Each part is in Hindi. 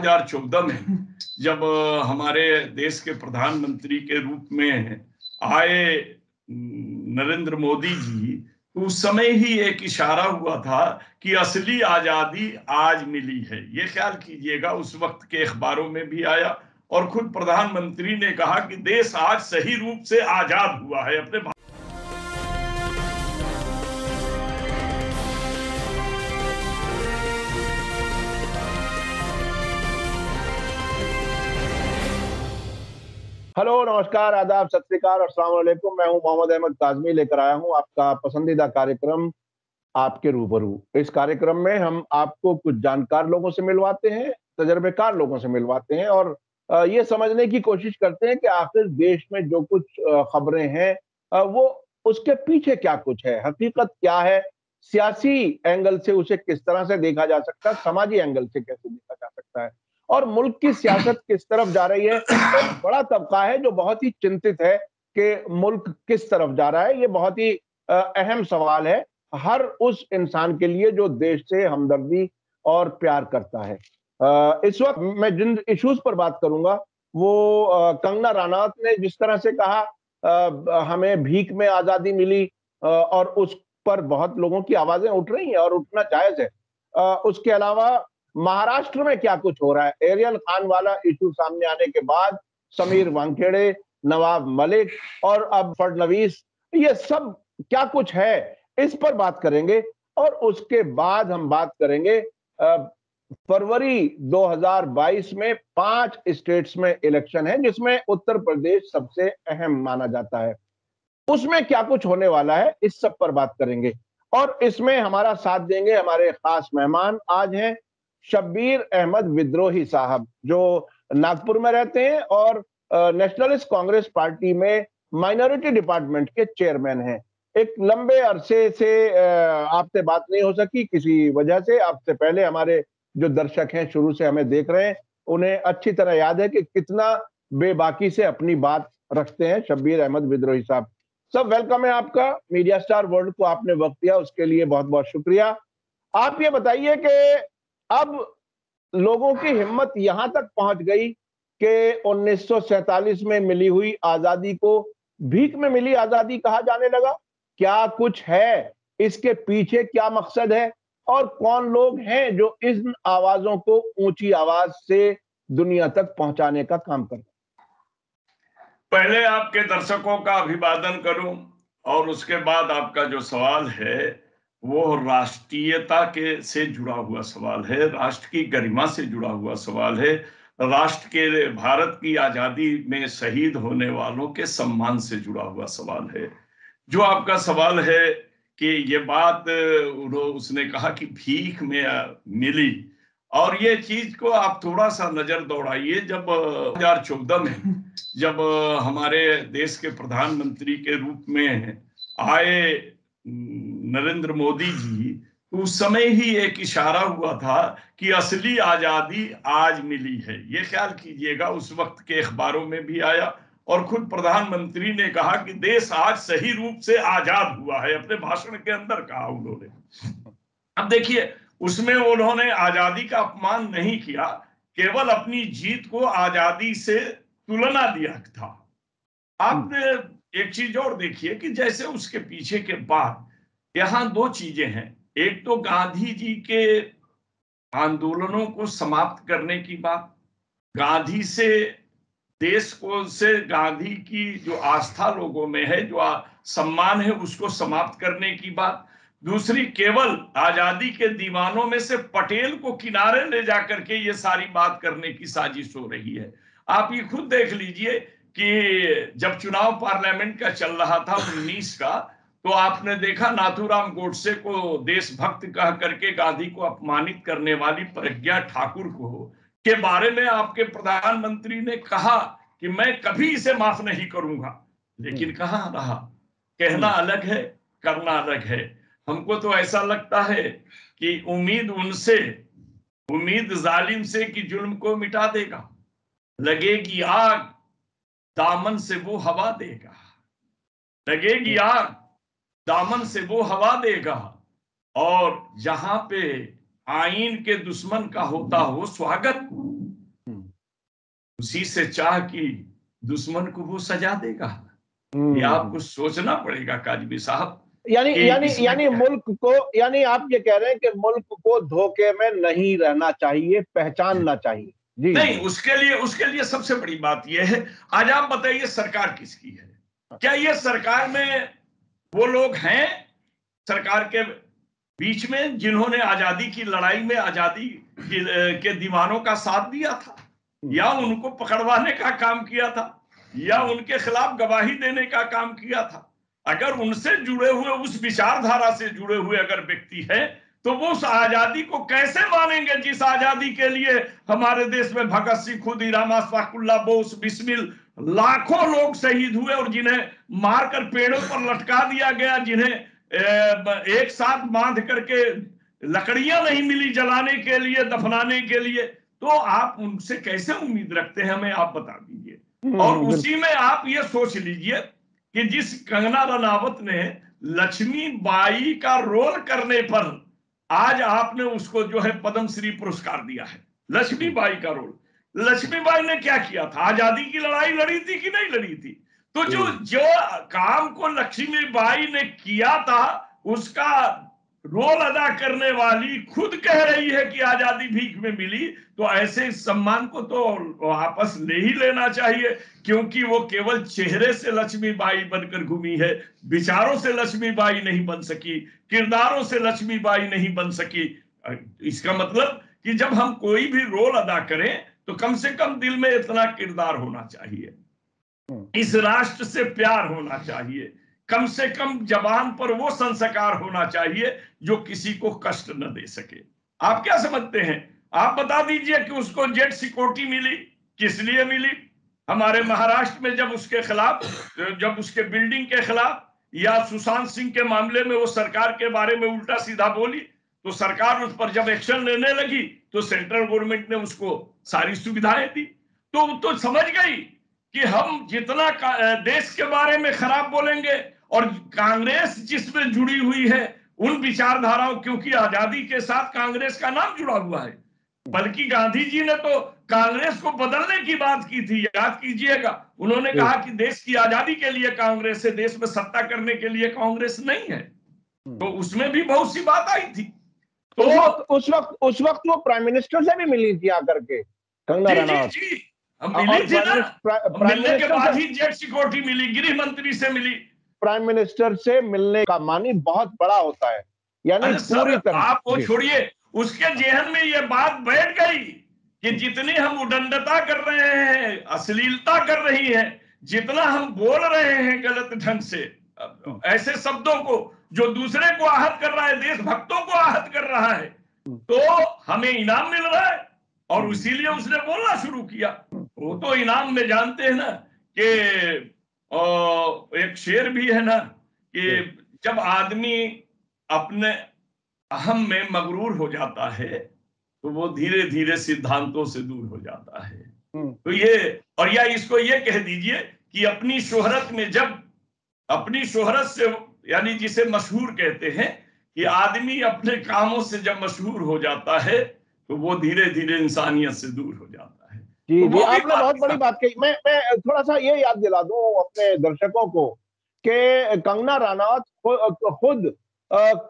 2014 में जब हमारे देश के प्रधानमंत्री के रूप में आए नरेंद्र मोदी जी, तो उस समय ही एक इशारा हुआ था कि असली आजादी आज मिली है। ये ख्याल कीजिएगा, उस वक्त के अखबारों में भी आया और खुद प्रधानमंत्री ने कहा कि देश आज सही रूप से आजाद हुआ है अपने। हेलो, नमस्कार, आदाब, सत श्री अकाल और अस्सलाम वालेकुम। मैं हूं मोहम्मद अहमद काज़मी, लेकर आया हूं आपका पसंदीदा कार्यक्रम आपके रूबरू। इस कार्यक्रम में हम आपको कुछ जानकार लोगों से मिलवाते हैं, तजर्बेकार लोगों से मिलवाते हैं और ये समझने की कोशिश करते हैं कि आखिर देश में जो कुछ खबरें हैं वो उसके पीछे क्या कुछ है, हकीकत क्या है, सियासी एंगल से उसे किस तरह से देखा जा सकता है, समाजी एंगल से कैसे देखा जा सकता है और मुल्क की सियासत किस तरफ जा रही है। एक बड़ा तबका है जो बहुत ही चिंतित है कि मुल्क किस तरफ जा रहा है। ये बहुत ही अहम सवाल है हर उस इंसान के लिए जो देश से हमदर्दी और प्यार करता है। इस वक्त मैं जिन इश्यूज पर बात करूंगा वो कंगना रनौत ने जिस तरह से कहा हमें भीख में आजादी मिली और उस पर बहुत लोगों की आवाजें उठ रही हैं और उठना जायज है। उसके अलावा महाराष्ट्र में क्या कुछ हो रहा है, एरियल खान वाला इशू सामने आने के बाद समीर वानखेड़े, नवाब मलिक और अब फडणवीस, ये सब क्या कुछ है, इस पर बात करेंगे। और उसके बाद हम बात करेंगे फरवरी 2022 में 5 स्टेट्स में इलेक्शन है जिसमें उत्तर प्रदेश सबसे अहम माना जाता है। उसमें क्या कुछ होने वाला है, इस सब पर बात करेंगे। और इसमें हमारा साथ देंगे हमारे खास मेहमान। आज हैं शब्बीर अहमद विद्रोही साहब, जो नागपुर में रहते हैं और नेशनलिस्ट कांग्रेस पार्टी में माइनॉरिटी डिपार्टमेंट के चेयरमैन हैं। एक लंबे अरसे से आपसे बात नहीं हो सकी किसी वजह से। आपसे पहले हमारे जो दर्शक हैं, शुरू से हमें देख रहे हैं, उन्हें अच्छी तरह याद है कि कितना बेबाकी से अपनी बात रखते हैं शब्बीर अहमद विद्रोही साहब। सब वेलकम है आपका मीडिया स्टार वर्ल्ड को, आपने वक्त दिया उसके लिए बहुत बहुत शुक्रिया। आप ये बताइए कि अब लोगों की हिम्मत यहां तक पहुंच गई कि 1947 में मिली हुई आजादी को भीख में मिली आजादी कहा जाने लगा। क्या कुछ है, इसके पीछे क्या मकसद है और कौन लोग हैं जो इन आवाजों को ऊंची आवाज से दुनिया तक पहुंचाने का काम करते हैं? पहले आपके दर्शकों का अभिवादन करूं और उसके बाद आपका जो सवाल है वो राष्ट्रीयता के से जुड़ा हुआ सवाल है, राष्ट्र की गरिमा से जुड़ा हुआ सवाल है, राष्ट्र के भारत की आजादी में शहीद होने वालों के सम्मान से जुड़ा हुआ सवाल है। जो आपका सवाल है कि ये बात उसने कहा कि भीख में मिली, और ये चीज को आप थोड़ा सा नजर दौड़ाइए। जब 2014 में जब हमारे देश के प्रधानमंत्री के रूप में आए नरेंद्र मोदी जी, तो उस समय ही एक इशारा हुआ था कि असली आजादी आज मिली है। ये ख्याल कीजिएगा, उस वक्त के अखबारों में भी आया और खुद प्रधानमंत्री ने कहा कि देश आज सही रूप से आजाद हुआ है, अपने भाषण के अंदर कहा उन्होंने। अब देखिए, उसमें उन्होंने आजादी का अपमान नहीं किया, केवल अपनी जीत को आजादी से तुलना दिया था। आपने एक चीज और देखिए कि जैसे उसके पीछे के बाद यहां दो चीजें हैं। एक तो गांधी जी के आंदोलनों को समाप्त करने की बात, गांधी से देश को से गांधी की जो आस्था लोगों में है, जो सम्मान है, उसको समाप्त करने की बात। दूसरी, केवल आजादी के दीवानों में से पटेल को किनारे ले जाकर के ये सारी बात करने की साजिश हो रही है। आप ये खुद देख लीजिए कि जब चुनाव पार्लियामेंट का चल रहा था 19 का, तो आपने देखा नाथूराम गोडसे को देशभक्त कह करके गांधी को अपमानित करने वाली प्रज्ञा ठाकुर को के बारे में आपके प्रधानमंत्री ने कहा कि मैं कभी इसे माफ नहीं करूंगा। लेकिन कहाँ रहा, कहना अलग है, करना अलग है। हमको तो ऐसा लगता है कि उम्मीद जालिम से कि जुल्म को मिटा देगा, लगेगी आग दामन से वो हवा देगा, लगेगी आग दामन से वो हवा देगा, और जहां पे आईन के दुश्मन का होता हो स्वागत, उसी से चाह कि दुश्मन को वो सजा देगा। ये आपको सोचना पड़ेगा काजमी साहब यानी कि यानी इसमें यानी मुल्क को, यानी आप ये कह रहे हैं कि मुल्क को धोखे में नहीं रहना चाहिए, पहचानना चाहिए। जी नहीं, जी। उसके लिए सबसे बड़ी बात यह है, आज आप बताइए सरकार किसकी है? क्या ये सरकार में वो लोग हैं सरकार के बीच में जिन्होंने आजादी की लड़ाई में आजादी के दीवानों का साथ दिया था, या उनको पकड़वाने का काम किया था, या उनके खिलाफ गवाही देने का काम किया था? अगर उनसे जुड़े हुए, उस विचारधारा से जुड़े हुए अगर व्यक्ति है, तो वो उस आजादी को कैसे मानेंगे जिस आजादी के लिए हमारे देश में भगत सिंह, खुदीराम, अशफाकुल्लाह बोस, बिस्मिल लाखों लोग शहीद हुए और जिन्हें मारकर पेड़ों पर लटका दिया गया, जिन्हें एक साथ बांध करके लकड़ियां नहीं मिली जलाने के लिए, दफनाने के लिए, तो आप उनसे कैसे उम्मीद रखते हैं? हमें आप बता दीजिए। और उसी में आप ये सोच लीजिए कि जिस कंगना रनावत ने लक्ष्मीबाई का रोल करने पर आज आपने उसको जो है पद्म श्री पुरस्कार दिया है, लक्ष्मीबाई का रोल। लक्ष्मीबाई ने क्या किया था? आजादी की लड़ाई लड़ी थी कि नहीं लड़ी थी? तो जो जो काम को लक्ष्मीबाई ने किया था, उसका रोल अदा करने वाली खुद कह रही है कि आजादी भीख में मिली, तो ऐसे सम्मान को तो वापस ले ही लेना चाहिए, क्योंकि वो केवल चेहरे से लक्ष्मीबाई बनकर घूमी है, विचारों से लक्ष्मीबाई नहीं बन सकी, किरदारों से लक्ष्मीबाई नहीं बन सकी। इसका मतलब कि जब हम कोई भी रोल अदा करें तो कम से कम दिल में इतना किरदार होना चाहिए, इस राष्ट्र से प्यार होना चाहिए, कम से कम जबान पर वो संस्कार होना चाहिए जो किसी को कष्ट न दे सके। आप क्या समझते हैं? आप बता दीजिए कि उसको जेट सिक्योरिटी मिली, किस लिए मिली? हमारे महाराष्ट्र में जब उसके खिलाफ, जब उसके बिल्डिंग के खिलाफ या सुशांत सिंह के मामले में वो सरकार के बारे में उल्टा सीधा बोली, तो सरकार उस पर जब एक्शन लेने लगी तो सेंट्रल गवर्नमेंट ने उसको सारी सुविधाएं दी। तो समझ गई कि हम जितना देश के बारे में खराब बोलेंगे, और कांग्रेस जिसमें जुड़ी हुई है उन विचारधाराओं, क्योंकि आजादी के साथ कांग्रेस का नाम जुड़ा हुआ है, बल्कि गांधी जी ने तो कांग्रेस को बदलने की बात की थी, याद कीजिएगा। उन्होंने कहा कि देश की आजादी के लिए कांग्रेस है, देश में सत्ता करने के लिए कांग्रेस नहीं है। तो उसमें भी बहुत सी बात आई थी। तो उस वक्त वो प्राइम मिनिस्टर से भी मिली थी आकर के, कंगना जी जी रनावत। जी, हम मिली थी ना, प्राइम मिलने के मिनिस्टर बाद से, ही जेट सिक्योरिटी मिली, गृह मंत्री से मिली। प्राइम मिनिस्टर से मिलने का मानी बहुत बड़ा होता है, यानी अरे सर, पूरी तरह। आप वो जी। छोड़िए, उसके जेहन में ये बात बैठ गई कि जितनी हम उदंडता कर रहे हैं, अश्लीलता कर रही है, जितना हम बोल रहे हैं गलत ढंग से, ऐसे शब्दों को जो दूसरे को आहत कर रहा है, देशभक्तों को आहत कर रहा है, तो हमें इनाम मिल रहा है। और इसीलिए उसने बोलना शुरू किया। वो तो इनाम में जानते हैं ना कि एक शेर भी है ना कि जब आदमी अपने अहम में मगरूर हो जाता है तो वो धीरे धीरे सिद्धांतों से दूर हो जाता है। तो ये, और या इसको ये कह दीजिए कि अपनी शोहरत में, जब अपनी शोहरत से, यानी जिसे मशहूर कहते हैं, कि आदमी अपने कामों से जब मशहूर हो जाता है तो वो धीरे धीरे इंसानियत से दूर हो जाता है। जी तो जी, वो भी आपने बहुत बड़ी बात कही। मैं थोड़ा सा ये याद दिला दूं अपने दर्शकों को कि कंगना रनावत खुद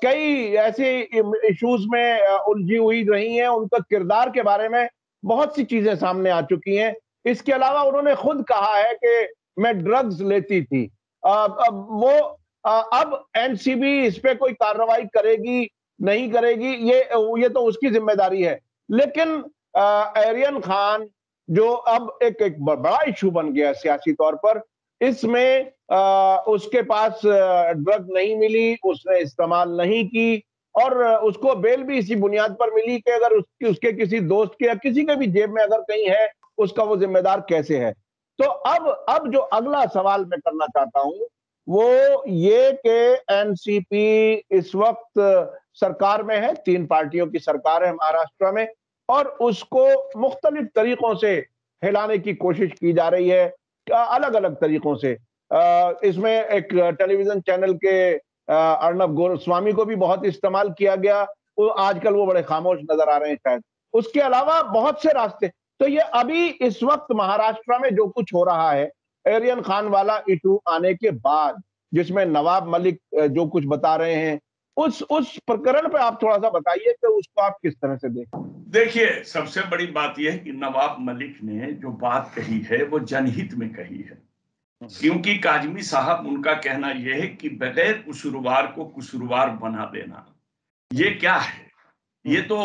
कई ऐसे इश्यूज में उलझी हुई रही हैं, उनका किरदार के बारे में बहुत सी चीजें सामने आ चुकी हैं। इसके अलावा उन्होंने खुद कहा है कि मैं ड्रग्स लेती थी। अब एनसीबी इस पे कोई कार्रवाई करेगी नहीं करेगी, ये तो उसकी जिम्मेदारी है। लेकिन आर्यन खान जो अब एक बड़ा इशू बन गया सियासी तौर पर, इसमें उसके पास ड्रग नहीं मिली, उसने इस्तेमाल नहीं की, और उसको बेल भी इसी बुनियाद पर मिली कि अगर उसके किसी दोस्त के या किसी के भी जेब में अगर कहीं है, उसका वो जिम्मेदार कैसे है। तो अब जो अगला सवाल मैं करना चाहता हूं वो ये कि एनसीपी इस वक्त सरकार में है, 3 पार्टियों की सरकार है महाराष्ट्र में, और उसको मुख्तलिफ तरीकों से हिलाने की कोशिश की जा रही है, अलग अलग तरीकों से। इसमें एक टेलीविजन चैनल के अर्नब गोस्वामी को भी बहुत इस्तेमाल किया गया, वो आजकल वो बड़े खामोश नजर आ रहे हैं शायद। उसके अलावा बहुत से रास्ते, तो ये अभी इस वक्त महाराष्ट्र में जो कुछ हो रहा है, एरियन खान वाला इशू आने के बाद, जिसमें नवाब मलिक जो कुछ बता रहे हैं, उस प्रकरण पे आप थोड़ा सा बताइए कि उसको आप किस तरह से देखें। देखिए, सबसे बड़ी बात यह है कि नवाब मलिक ने जो बात कही है वो जनहित में कही है, क्योंकि काजमी साहब, उनका कहना यह है कि बगैर कसूरवार को कसूरवार बना देना, ये क्या है? ये तो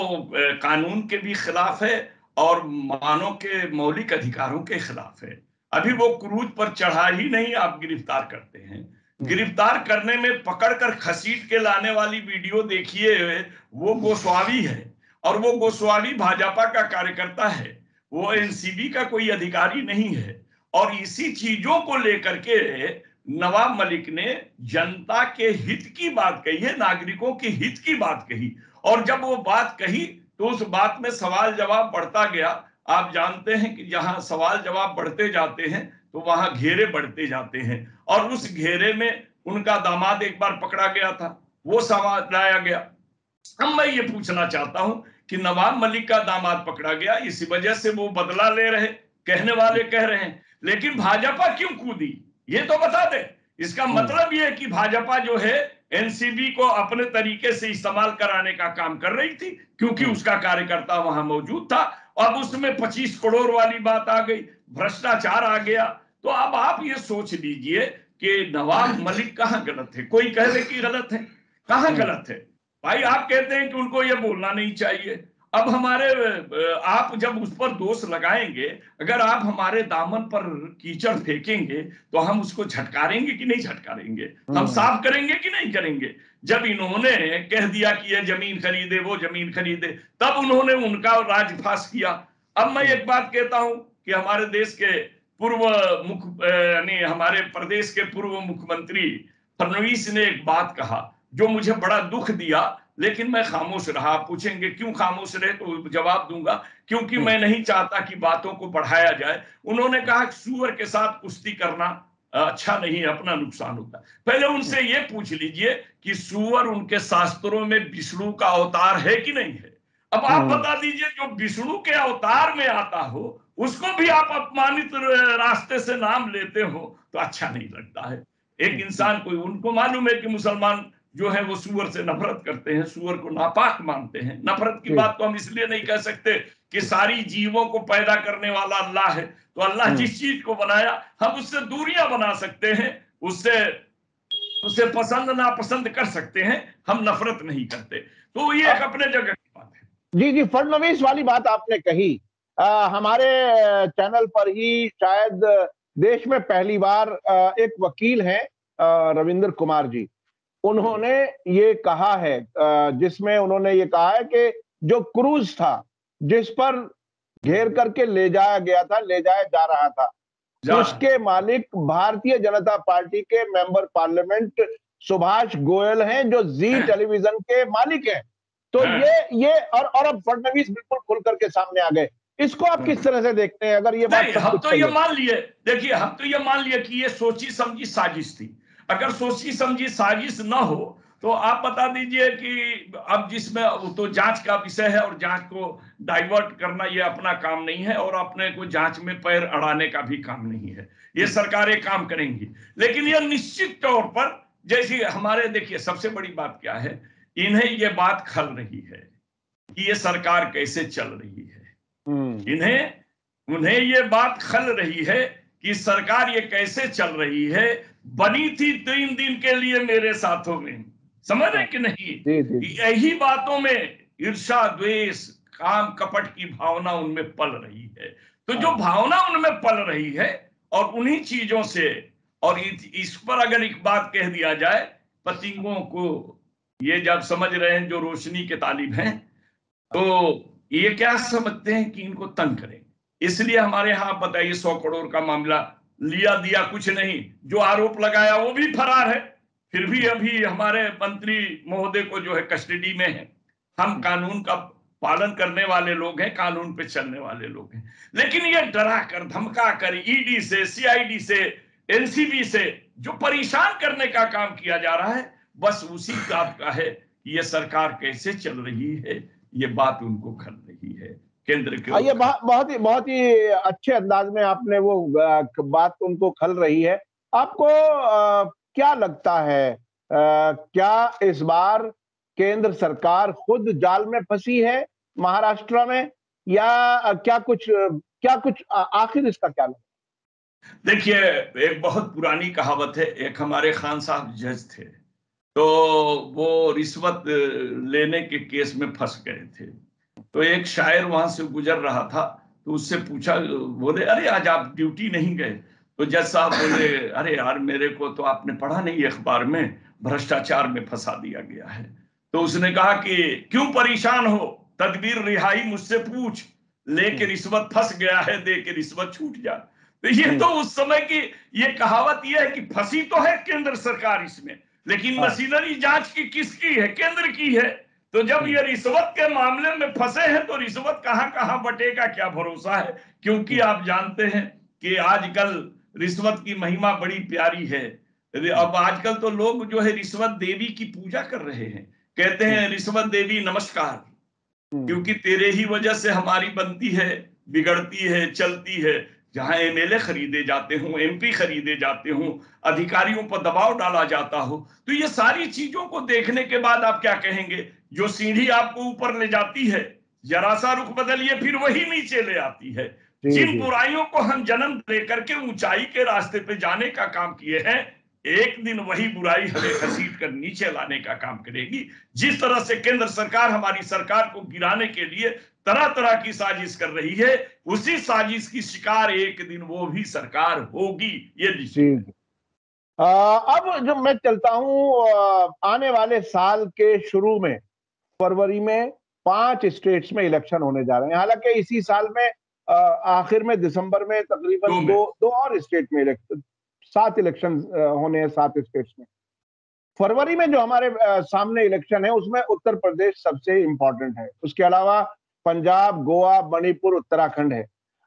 कानून के भी खिलाफ है और मानव के मौलिक अधिकारों के खिलाफ है। अभी वो क्रूज पर चढ़ा ही नहीं, आप गिरफ्तार करते हैं। गिरफ्तार करने में पकड़कर खसीट के लाने वाली वीडियो देखिए, वो गोस्वामी है और वो गोस्वामी भाजपा का कार्यकर्ता है, वो एनसीबी का कोई अधिकारी नहीं है। और इसी चीजों को लेकर के नवाब मलिक ने जनता के हित की बात कही है, नागरिकों के हित की बात कही, और जब वो बात कही तो उस बात में सवाल जवाब बढ़ता गया। आप जानते हैं कि जहां सवाल जवाब बढ़ते जाते हैं तो वहां घेरे बढ़ते जाते हैं, और उस घेरे में उनका दामाद एक बार पकड़ा गया था, वो सवाल लाया गया। अब मैं ये पूछना चाहता हूं कि नवाब मलिक का दामाद पकड़ा गया, इसी वजह से वो बदला ले रहे, कहने वाले कह रहे हैं, लेकिन भाजपा क्यों कूदी ये तो बता दे। इसका मतलब ये है कि भाजपा जो है एनसीबी को अपने तरीके से इस्तेमाल कराने का काम कर रही थी, क्योंकि उसका कार्यकर्ता वहां मौजूद था। अब उसमें 25 करोड़ वाली बात आ गई, भ्रष्टाचार आ गया। तो अब आप ये सोच लीजिए कि नवाब मलिक कहां गलत है। कोई कह दे कि गलत है, कहां गलत है? भाई आप कहते हैं कि उनको ये बोलना नहीं चाहिए। अब हमारे आप जब उस पर दोष लगाएंगे, अगर आप हमारे दामन पर कीचड़ फेंकेंगे तो हम उसको झटकारेंगे कि नहीं झटकारेंगे, हम साफ करेंगे कि नहीं करेंगे। जब इन्होंने कह दिया कि ये जमीन खरीदे, वो जमीन खरीदे, तब उन्होंने उनका राजफास किया। अब मैं एक बात कहता हूं कि हमारे देश के पूर्व यानी हमारे प्रदेश के पूर्व मुख्यमंत्री फडणवीस ने एक बात कहा जो मुझे बड़ा दुख दिया, लेकिन मैं खामोश रहा। पूछेंगे क्यों खामोश रहे, तो जवाब दूंगा क्योंकि मैं नहीं चाहता कि बातों को बढ़ाया जाए। उन्होंने कहा कि सूअर के साथ कुश्ती करना अच्छा नहीं है, अपना नुकसान होता है। पहले उनसे ये पूछ लीजिए कि सूअर उनके शास्त्रों में विष्णु का अवतार है कि नहीं है। अब आप बता दीजिए, जो विष्णु के अवतार में आता हो उसको भी आप अपमानित रास्ते से नाम लेते हो तो अच्छा नहीं लगता है। एक इंसान कोई, उनको मालूम है कि मुसलमान जो है वो सूअर से नफरत करते हैं, सूअर को नापाक मानते हैं। नफरत की बात तो हम इसलिए नहीं कह सकते कि सारी जीवों को पैदा करने वाला अल्लाह है, तो अल्लाह जिस चीज को बनाया हम उससे दूरियां बना सकते हैं, उससे उसे पसंद नापसंद कर सकते हैं, हम नफरत नहीं करते। तो ये एक अपने जगह की बात है। जी जी, फडणवीस वाली बात आपने कही। हमारे चैनल पर ही शायद देश में पहली बार एक वकील हैं, रविंद्र कुमार जी, उन्होंने ये कहा है, जिसमें उन्होंने ये कहा है कि जो क्रूज था जिस पर घेर करके ले जाया गया था, ले जाया जा रहा था, उसके मालिक भारतीय जनता पार्टी के मेंबर पार्लियामेंट सुभाष गोयल हैं, जो जी टेलीविजन के मालिक हैं। तो ये और अब फडणवीस बिल्कुल खुल करके सामने आ गए। इसको आप किस तरह से देखते हैं, अगर ये बात नहीं, सब हम कुछ तो सही ये है? मान लिए, देखिए हम तो ये मान लिए कि ये सोची समझी साजिश थी। अगर सोची समझी साजिश ना हो तो आप बता दीजिए कि अब जिसमें तो जांच का विषय है, और जांच को डाइवर्ट करना ये अपना काम नहीं है, और अपने को जांच में पैर अड़ाने का भी काम नहीं है। ये सरकारें काम करेंगी, लेकिन ये निश्चित तौर पर, जैसे हमारे, देखिए सबसे बड़ी बात क्या है, इन्हें ये बात खल रही है कि ये सरकार कैसे चल रही है। उन्हें ये बात खल रही है कि सरकार ये कैसे चल रही है। बनी थी 3 दिन के लिए मेरे साथों में, समझ रहे कि नहीं? यही बातों में ईर्ष्या, द्वेष, काम, कपट की भावना उनमें पल रही है। तो जो भावना उनमें पल रही है, और उन्हीं चीजों से, और इस पर अगर एक बात कह दिया जाए, पतिंगों को ये जब समझ रहे हैं, जो रोशनी के तालिब हैं, तो ये क्या समझते हैं कि इनको तंग करें। इसलिए हमारे यहां बताइए 100 करोड़ का मामला लिया दिया कुछ नहीं, जो आरोप लगाया वो भी फरार है, फिर भी अभी हमारे मंत्री महोदय को जो है कस्टडी में है। हम कानून का पालन करने वाले लोग हैं, कानून पे चलने वाले लोग हैं, लेकिन ये डरा कर धमका कर ईडी से, सीआईडी से, एनसीबी से जो परेशान करने का काम किया जा रहा है, बस उसी बात का है कि ये सरकार कैसे चल रही है, ये बात उनको खल रही है। केंद्र के ये ऊपर। बहुत ही अच्छे अंदाज में आपने वो बात उनको खल रही है। आपको क्या लगता है, क्या इस बार केंद्र सरकार खुद जाल में फंसी है महाराष्ट्र में, या क्या कुछ आखिर इसका क्या लगता देखिए, एक बहुत पुरानी कहावत है। एक हमारे खान साहब जज थे, तो वो रिश्वत लेने के केस में फंस गए थे। तो एक शायर वहां से गुजर रहा था, तो उससे पूछा, बोले अरे आज आप ड्यूटी नहीं गए? तो जज साहब बोले, अरे यार मेरे को तो आपने पढ़ा नहीं अखबार में, भ्रष्टाचार में फंसा दिया गया है। तो उसने कहा कि क्यों परेशान हो, तदबीर रिहाई मुझसे पूछ, लेके है? रिश्वत फंस गया है, दे के रिश्वत छूट जा। तो ये हम्म, तो उस समय की ये कहावत ये है कि फंसी तो है केंद्र सरकार इसमें, लेकिन हाँ। मशीनरी जांच की किसकी है? केंद्र की है। तो जब हम्म, ये रिश्वत के मामले में फंसे हैं तो रिश्वत कहां कहां बटेगा, क्या भरोसा है? क्योंकि हम्म, आप जानते हैं कि आजकल रिश्वत की महिमा बड़ी प्यारी है। हम्म, अब आजकल तो लोग जो है रिश्वत देवी की पूजा कर रहे हैं, कहते हम्म, हैं रिश्वत देवी नमस्कार, हम्म, क्योंकि तेरे ही वजह से हमारी बनती है, बिगड़ती है, चलती है। जहां एमएलए खरीदे जाते हों, एमपी खरीदे जाते हों, अधिकारियों पर दबाव डाला जाता हो, तो ये सारी चीजों को देखने के बाद आप क्या कहेंगे? जो सीढ़ी आपको ऊपर ले जाती है, जरा सा रुख बदलिए फिर वही नीचे ले आती है। जी जिन जी। बुराइयों को हम जन्म लेकर के ऊंचाई के रास्ते पे जाने का काम किए हैं, एक दिन वही बुराई हमें घसीट कर नीचे लाने का काम करेगी। जिस तरह से केंद्र सरकार हमारी सरकार को गिराने के लिए तरह तरह की साजिश कर रही है, उसी साजिश की शिकार एक दिन वो भी सरकार होगी, ये निश्चित जी है। जी। अब जब मैं चलता हूँ, आने वाले साल के शुरू में, फरवरी में 5 स्टेट्स में इलेक्शन होने जा रहे हैं। हालांकि इसी साल में आखिर में दिसंबर में तकरीबन दो में दो दो और स्टेट में 7 इलेक्शन होने हैं, 7 स्टेट्स में। फरवरी में जो हमारे सामने इलेक्शन है उसमें उत्तर प्रदेश सबसे इंपॉर्टेंट है, उसके अलावा पंजाब, गोवा, मणिपुर, उत्तराखंड है।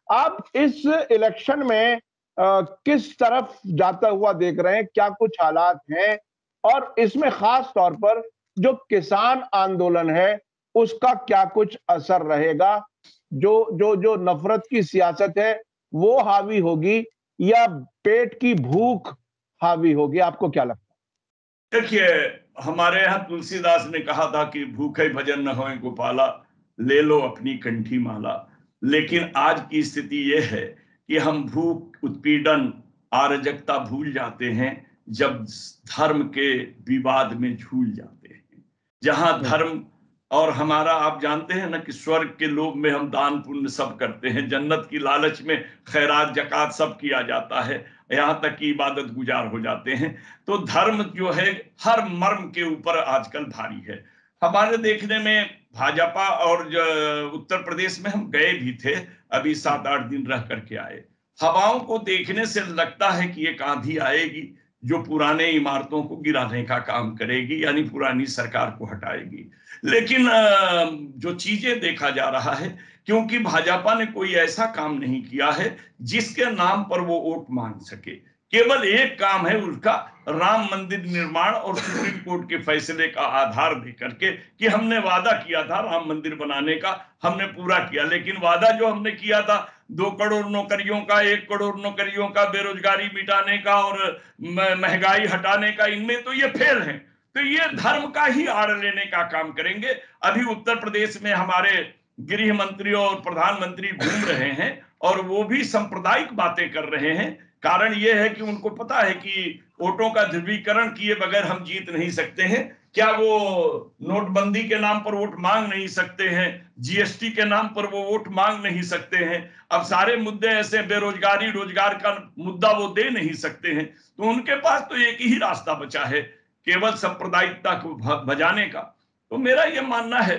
आप इस इलेक्शन में किस तरफ जाता हुआ देख रहे हैं, क्या कुछ हालात हैं, और इसमें खास तौर पर जो किसान आंदोलन है उसका क्या कुछ असर रहेगा? जो जो जो नफरत की सियासत है वो हावी होगी, या पेट की भूख हावी होगी? आपको क्या लगता देखिए, हमारे यहाँ तुलसीदास ने कहा था कि भूखे भजन न होए गोपाला, ले लो अपनी कंठी माला। है? लेकिन आज की स्थिति यह है कि हम भूख, उत्पीड़न, अराजकता भूल जाते हैं जब धर्म के विवाद में झूल जाते हैं। जहां हम्म, धर्म और हमारा, आप जानते हैं ना कि स्वर्ग के लोभ में हम दान पुण्य सब करते हैं, जन्नत की लालच में खैरात जकात सब किया जाता है, यहाँ तक कि इबादत गुजार हो जाते हैं। तो धर्म जो है हर मर्म के ऊपर आजकल भारी है। हमारे देखने में भाजपा और उत्तर प्रदेश में हम गए भी थे, अभी 7-8 दिन रह करके आए। हवाओं को देखने से लगता है कि एक आंधी आएगी जो पुराने इमारतों को गिराने का काम करेगी, यानी पुरानी सरकार को हटाएगी। लेकिन जो चीजें देखा जा रहा है, क्योंकि भाजपा ने कोई ऐसा काम नहीं किया है जिसके नाम पर वो वोट मांग सके। केवल एक काम है उसका, राम मंदिर निर्माण और सुप्रीम कोर्ट के फैसले का आधार देकर के कि हमने वादा किया था राम मंदिर बनाने का, हमने पूरा किया। लेकिन वादा जो हमने किया था 2 करोड़ नौकरियों का, 1 करोड़ नौकरियों का, बेरोजगारी मिटाने का और महंगाई हटाने का, इनमें तो ये फेल है। तो ये धर्म का ही आड़ लेने का काम करेंगे। अभी उत्तर प्रदेश में हमारे गृह मंत्री और प्रधानमंत्री घूम रहे हैं और वो भी सांप्रदायिक बातें कर रहे हैं। कारण ये है कि उनको पता है कि वोटों का ध्रुवीकरण किए बगैर हम जीत नहीं सकते हैं। क्या वो नोटबंदी के नाम पर वोट मांग नहीं सकते हैं? जीएसटी के नाम पर वो वोट मांग नहीं सकते हैं? अब सारे मुद्दे ऐसे, बेरोजगारी, रोजगार का मुद्दा वो दे नहीं सकते हैं। तो उनके पास तो एक ही रास्ता बचा है, केवल सांप्रदायिकता को बजाने का। तो मेरा यह मानना है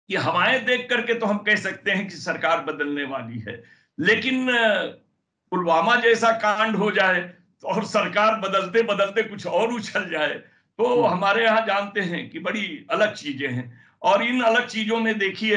कि हवाएं देख करके तो हम कह सकते हैं कि सरकार बदलने वाली है, लेकिन पुलवामा जैसा कांड हो जाए तो और सरकार बदलते बदलते कुछ और उछल जाए, तो हम्म, हमारे यहाँ जानते हैं कि बड़ी अलग चीजें हैं। और इन अलग चीजों में देखिए,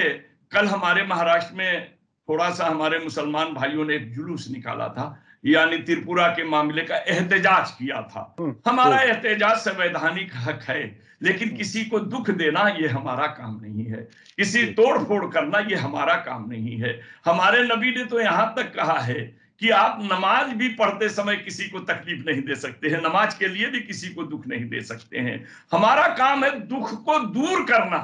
कल हमारे महाराष्ट्र में थोड़ा सा हमारे मुसलमान भाइयों ने एक जुलूस निकाला था, यानी त्रिपुरा के मामले का एहतजाज किया था। हमारा एहतजाज संवैधानिक हक है, लेकिन किसी को दुख देना ये हमारा काम नहीं है, किसी तोड़ फोड़ करना ये हमारा काम नहीं है। हमारे नबी ने तो यहां तक कहा है कि आप नमाज भी पढ़ते समय किसी को तकलीफ नहीं दे सकते हैं, नमाज के लिए भी किसी को दुख नहीं दे सकते हैं। हमारा काम है दुख को दूर करना,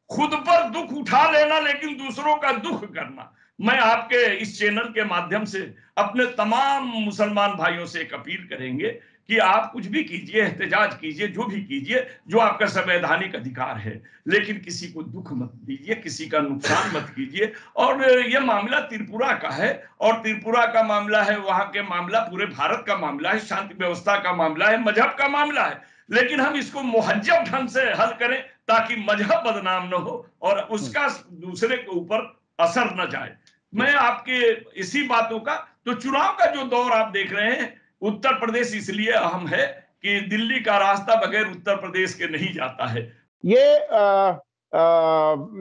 खुद पर दुख उठा लेना लेकिन दूसरों का दुख करना। मैं आपके इस चैनल के माध्यम से अपने तमाम मुसलमान भाइयों से एक अपील करेंगे कि आप कुछ भी कीजिए, एहतजाज कीजिए, जो भी कीजिए, जो आपका संवैधानिक अधिकार है, लेकिन किसी को दुख मत दीजिए, किसी का नुकसान मत कीजिए। और यह मामला त्रिपुरा का है, और त्रिपुरा का मामला है, वहां के मामला पूरे भारत का मामला है, शांति व्यवस्था का मामला है, मजहब का मामला है। लेकिन हम इसको मुहज्जब ढंग से हल करें ताकि मजहब बदनाम न हो और उसका दूसरे के ऊपर असर न जाए। मैं आपके इसी बातों का, तो चुनाव का जो दौर आप देख रहे हैं, उत्तर प्रदेश इसलिए अहम है कि दिल्ली का रास्ता बगैर उत्तर प्रदेश के नहीं जाता है।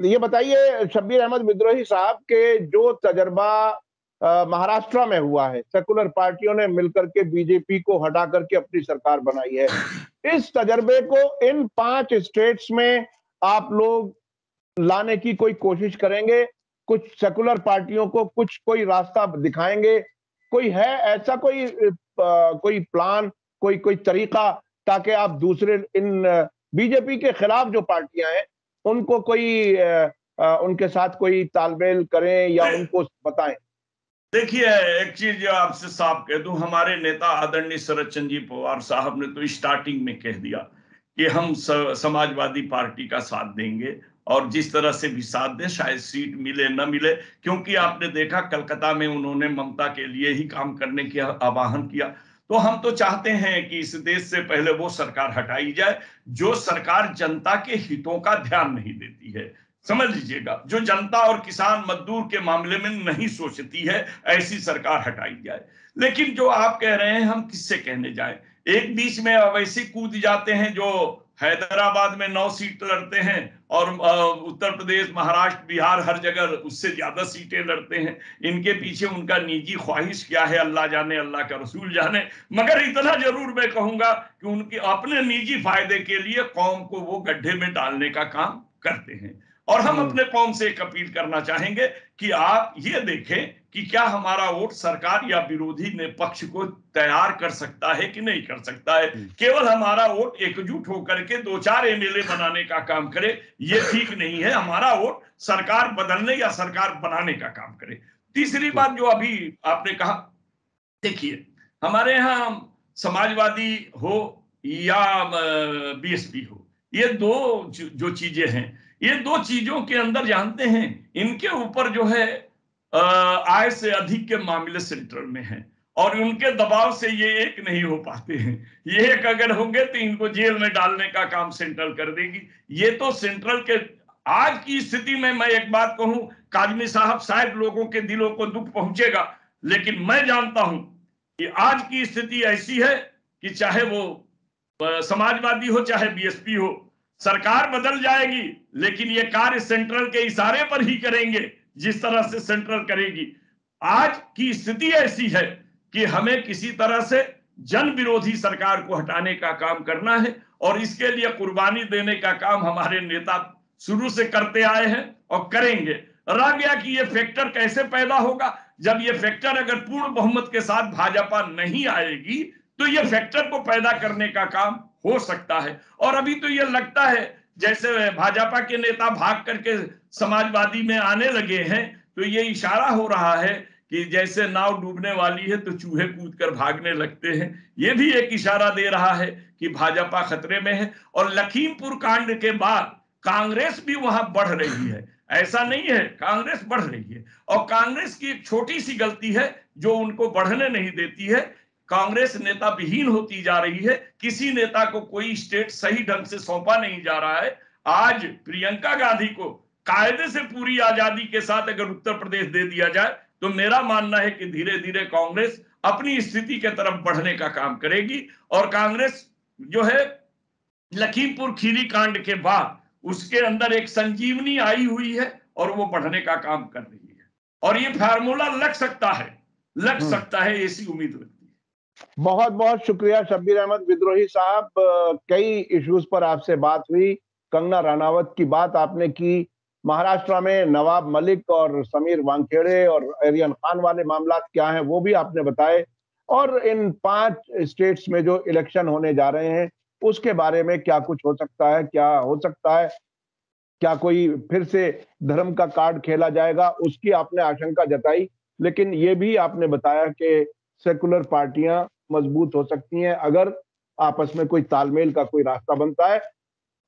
ये बताइए शब्बीर अहमद विद्रोही साहब के जो तजर्बा महाराष्ट्र में हुआ है, सेकुलर पार्टियों ने मिलकर के बीजेपी को हटा करके अपनी सरकार बनाई है, इस तजर्बे को इन 5 स्टेट्स में आप लोग लाने की कोई कोशिश करेंगे? कुछ सेकुलर पार्टियों को कुछ कोई रास्ता दिखाएंगे? कोई है ऐसा कोई प्लान, कोई तरीका, ताकि आप दूसरे इन बीजेपी के खिलाफ जो पार्टियां हैं उनको उनके साथ कोई तालमेल करें या उनको बताएं? देखिए, एक चीज जो आपसे साफ कह दूं, हमारे नेता आदरणीय शरद चंद्र जी पवार साहब ने तो स्टार्टिंग में कह दिया कि हम समाजवादी पार्टी का साथ देंगे, और जिस तरह से भी साथ दें, शायद सीट मिले न मिले, क्योंकि आपने देखा कलकत्ता में उन्होंने ममता के लिए ही काम करने की आह्वान किया। तो हम तो चाहते हैं कि इस देश से पहले वो सरकार हटाई जाए जो सरकार जनता के हितों का ध्यान नहीं देती है। समझ लीजिएगा, जो जनता और किसान मजदूर के मामले में नहीं सोचती है, ऐसी सरकार हटाई जाए। लेकिन जो आप कह रहे हैं, हम किससे कहने जाएं? एक बीच में अवैसे कूद जाते हैं जो हैदराबाद में 9 सीट लड़ते हैं, और उत्तर प्रदेश, महाराष्ट्र, बिहार, हर जगह उससे ज्यादा सीटें लड़ते हैं। इनके पीछे उनका निजी ख्वाहिश क्या है, अल्लाह जाने, अल्लाह का रसूल जाने। मगर इतना जरूर मैं कहूंगा कि उनके अपने निजी फायदे के लिए कौम को वो गड्ढे में डालने का काम करते हैं। और हम अपने कौम से एक अपील करना चाहेंगे कि आप ये देखें कि क्या हमारा वोट सरकार या विरोधी ने पक्ष को तैयार कर सकता है कि नहीं कर सकता है। केवल हमारा वोट एकजुट होकर के 2-4 एमएलए बनाने का काम करे, ये ठीक नहीं है। हमारा वोट सरकार बदलने या सरकार बनाने का काम करे। तीसरी बात जो अभी आपने कहा, देखिए, हमारे यहाँ समाजवादी हो या बीएसपी हो, ये दो जो चीजें हैं, ये 2 चीजों के अंदर जानते हैं, इनके ऊपर जो है आय से अधिक के मामले सेंट्रल में हैं, और उनके दबाव से ये एक नहीं हो पाते हैं। ये एक अगर होंगे तो इनको जेल में डालने का काम सेंट्रल कर देगी। ये तो सेंट्रल के आज की स्थिति में, मैं एक बात कहूं काजमी साहब, शायद लोगों के दिलों को दुख पहुंचेगा, लेकिन मैं जानता हूं कि आज की स्थिति ऐसी है कि चाहे वो समाजवादी हो चाहे बीएसपी हो, सरकार बदल जाएगी, लेकिन ये कार्य सेंट्रल के इशारे पर ही करेंगे जिस तरह से सेंट्रल करेगी। आज की स्थिति ऐसी है कि हमें किसी तरह से जन विरोधी सरकार को हटाने का काम करना है, और इसके लिए कुर्बानी देने का काम हमारे नेता शुरू से करते आए हैं और करेंगे। रह गया कि ये फैक्टर कैसे पैदा होगा, जब ये फैक्टर अगर पूर्ण बहुमत के साथ भाजपा नहीं आएगी तो ये फैक्टर को पैदा करने का काम हो सकता है। और अभी तो ये लगता है जैसे भाजपा के नेता भाग करके समाजवादी में आने लगे हैं, तो ये इशारा हो रहा है कि जैसे नाव डूबने वाली है तो चूहे कूद कर भागने लगते हैं। ये भी एक इशारा दे रहा है कि भाजपा खतरे में है। और लखीमपुर कांड के बाद कांग्रेस भी वहां बढ़ रही है, ऐसा नहीं है, कांग्रेस बढ़ रही है। और कांग्रेस की एक छोटी सी गलती है जो उनको बढ़ने नहीं देती है, कांग्रेस नेता विहीन होती जा रही है। किसी नेता को कोई स्टेट सही ढंग से सौंपा नहीं जा रहा है। आज प्रियंका गांधी को कायदे से पूरी आजादी के साथ अगर उत्तर प्रदेश दे दिया जाए तो मेरा मानना है कि धीरे धीरे कांग्रेस अपनी स्थिति के तरफ बढ़ने का काम करेगी। और कांग्रेस जो है लखीमपुर खीरी कांड के बाद उसके अंदर एक संजीवनी आई हुई है और वो बढ़ने का काम कर रही है। और ये फार्मूला लग सकता है, ऐसी उम्मीद लगती है। बहुत बहुत शुक्रिया शब्बीर अहमद विद्रोही साहब। कई इश्यूज पर आपसे बात हुई। कंगना रनावत की बात आपने की, महाराष्ट्र में नवाब मलिक और समीर वानखेड़े और आर्यन खान वाले मामला क्या हैं वो भी आपने बताए, और इन 5 स्टेट्स में जो इलेक्शन होने जा रहे हैं उसके बारे में क्या कुछ हो सकता है, क्या हो सकता है, क्या कोई फिर से धर्म का कार्ड खेला जाएगा, उसकी आपने आशंका जताई। लेकिन ये भी आपने बताया कि सेकुलर पार्टियां मजबूत हो सकती हैं अगर आपस में कोई तालमेल का कोई रास्ता बनता है।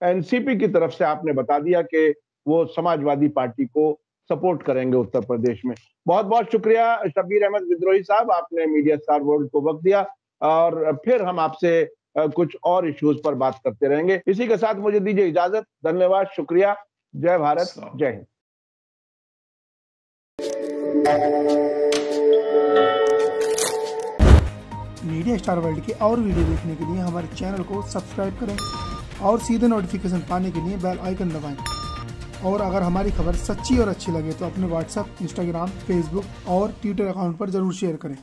एनसीपी की तरफ से आपने बता दिया कि वो समाजवादी पार्टी को सपोर्ट करेंगे उत्तर प्रदेश में। बहुत बहुत शुक्रिया शब्बीर अहमद विद्रोही साहब, आपने मीडिया स्टार वर्ल्ड को वक्त दिया, और फिर हम आपसे कुछ और इश्यूज पर बात करते रहेंगे। इसी के साथ मुझे दीजिए इजाजत। धन्यवाद, शुक्रिया, जय भारत, जय हिंद। मीडिया स्टार वर्ल्ड के और वीडियो देखने के लिए हमारे चैनल को सब्सक्राइब करें और सीधे नोटिफिकेशन पाने के लिए बेल आइकन दबाएं। और अगर हमारी खबर सच्ची और अच्छी लगे तो अपने व्हाट्सएप, इंस्टाग्राम, फेसबुक और ट्विटर अकाउंट पर जरूर शेयर करें।